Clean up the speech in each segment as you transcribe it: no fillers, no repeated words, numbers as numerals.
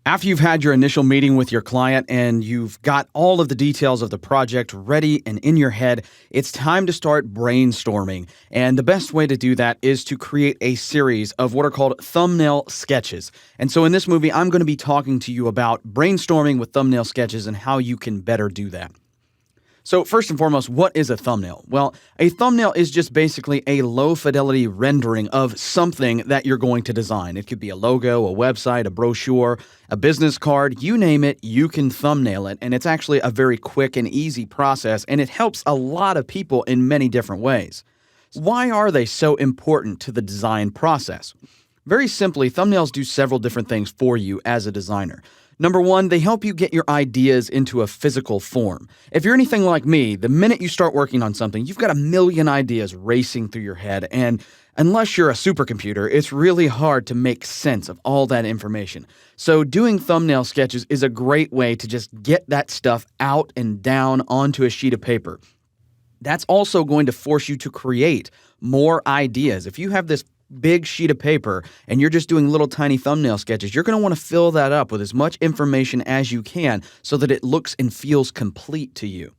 After you've had your initial meeting with your client and you've got all of the details of the project ready and in your head, it's time to start brainstorming. And the best way to do that is to create a series of what are called thumbnail sketches. And so in this movie, I'm going to be talking to you about brainstorming with thumbnail sketches and how you can better do that. So first and foremost, what is a thumbnail? Well, a thumbnail is just basically a low-fidelity rendering of something that you're going to design. It could be a logo, a website, a brochure, a business card, you name it, you can thumbnail it. And it's actually a very quick and easy process, and it helps a lot of people in many different ways. Why are they so important to the design process? Very simply, thumbnails do several different things for you as a designer. Number one, they help you get your ideas into a physical form. If you're anything like me, the minute you start working on something, you've got a million ideas racing through your head, and unless you're a supercomputer, it's really hard to make sense of all that information. So doing thumbnail sketches is a great way to just get that stuff out and down onto a sheet of paper. That's also going to force you to create more ideas. If you have this big sheet of paper and you're just doing little tiny thumbnail sketches, you're going to want to fill that up with as much information as you can so that it looks and feels complete to you.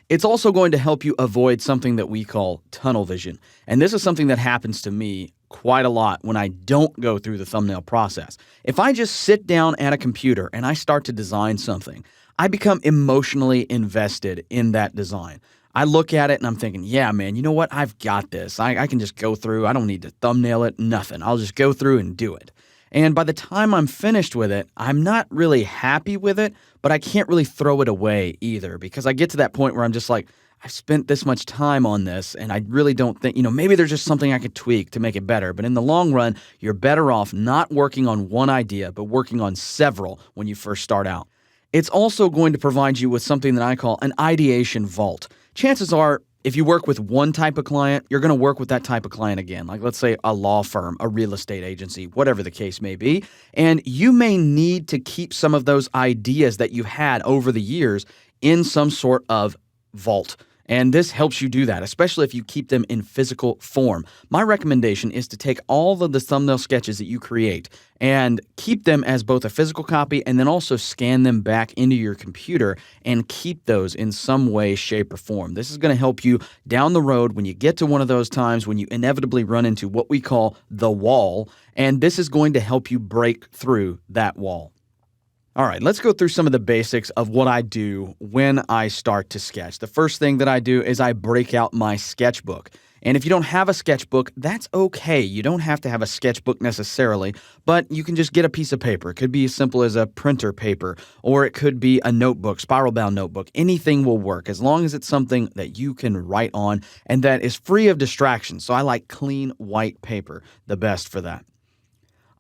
It's also going to help you avoid something that we call tunnel vision. And this is something that happens to me quite a lot when I don't go through the thumbnail process. If I just sit down at a computer and I start to design something, I become emotionally invested in that design. I look at it and I'm thinking, yeah, man, you know what? I've got this. I can just go through. I don't need to thumbnail it, nothing. I'll just go through and do it. And by the time I'm finished with it, I'm not really happy with it, but I can't really throw it away either because I get to that point where I'm just like, I've spent this much time on this and I really don't think, maybe there's just something I could tweak to make it better. But in the long run, you're better off not working on one idea, but working on several when you first start out. It's also going to provide you with something that I call an ideation vault. Chances are, if you work with one type of client, you're going to work with that type of client again. Like let's say a law firm, a real estate agency, whatever the case may be. And you may need to keep some of those ideas that you had over the years in some sort of vault. And this helps you do that, especially if you keep them in physical form. My recommendation is to take all of the thumbnail sketches that you create and keep them as both a physical copy and then also scan them back into your computer and keep those in some way, shape, or form. This is going to help you down the road when you get to one of those times when you inevitably run into what we call the wall, and this is going to help you break through that wall. All right, let's go through some of the basics of what I do when I start to sketch. The first thing that I do is I break out my sketchbook. And if you don't have a sketchbook, that's okay. You don't have to have a sketchbook necessarily, but you can just get a piece of paper. It could be as simple as a printer paper, or it could be a notebook, spiral-bound notebook. Anything will work as long as it's something that you can write on and that is free of distractions. So I like clean white paper, the best for that.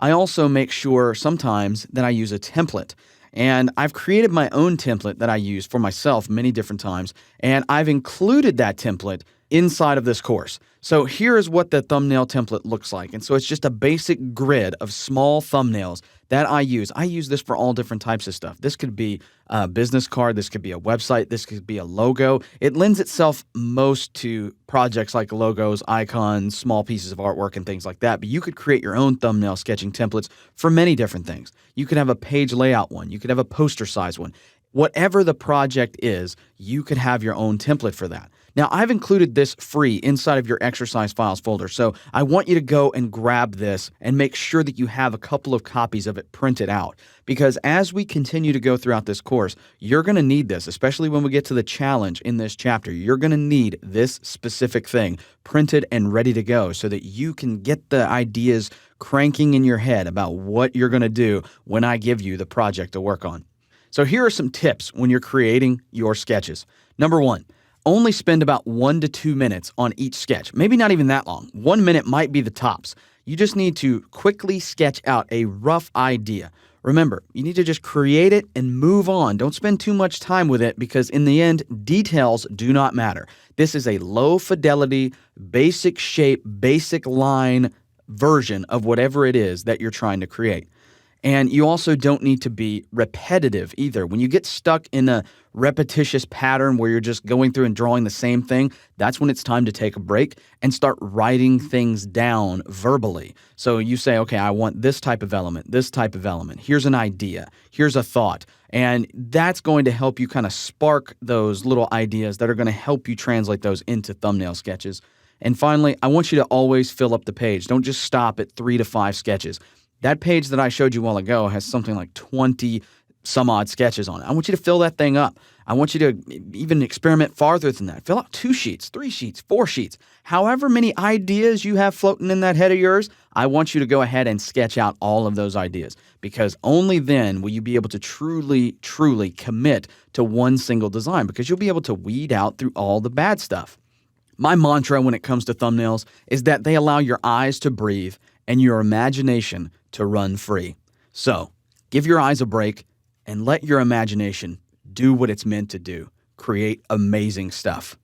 I also make sure sometimes that I use a template, and I've created my own template that I use for myself many different times, and I've included that template inside of this course. So here is what the thumbnail template looks like. And so it's just a basic grid of small thumbnails that I use. I use this for all different types of stuff. This could be a business card. This could be a website. This could be a logo. It lends itself most to projects like logos, icons, small pieces of artwork, and things like that. But you could create your own thumbnail sketching templates for many different things. You could have a page layout one. You could have a poster size one. Whatever the project is, you could have your own template for that. Now, I've included this free inside of your exercise files folder, so I want you to go and grab this and make sure that you have a couple of copies of it printed out, because as we continue to go throughout this course, you're going to need this, especially when we get to the challenge in this chapter. You're going to need this specific thing printed and ready to go so that you can get the ideas cranking in your head about what you're going to do when I give you the project to work on. So here are some tips when you're creating your sketches. Number one, only spend about 1 to 2 minutes on each sketch. Maybe not even that long. 1 minute might be the tops. You just need to quickly sketch out a rough idea. Remember, you need to just create it and move on. Don't spend too much time with it because in the end, details do not matter. This is a low fidelity, basic shape, basic line version of whatever it is that you're trying to create. And you also don't need to be repetitive either. When you get stuck in a repetitious pattern where you're just going through and drawing the same thing, that's when it's time to take a break and start writing things down verbally. So you say, okay, I want this type of element, this type of element. Here's an idea. Here's a thought. And that's going to help you kind of spark those little ideas that are going to help you translate those into thumbnail sketches. And finally, I want you to always fill up the page. Don't just stop at 3 to 5 sketches. That page that I showed you a while ago has something like 20 some odd sketches on it. I want you to fill that thing up. I want you to even experiment farther than that. Fill out 2 sheets, 3 sheets, 4 sheets. However many ideas you have floating in that head of yours, I want you to go ahead and sketch out all of those ideas, because only then will you be able to truly, truly commit to one single design, because you'll be able to weed out through all the bad stuff. My mantra when it comes to thumbnails is that they allow your eyes to breathe and your imagination to run free. So, give your eyes a break and let your imagination do what it's meant to do. Create amazing stuff.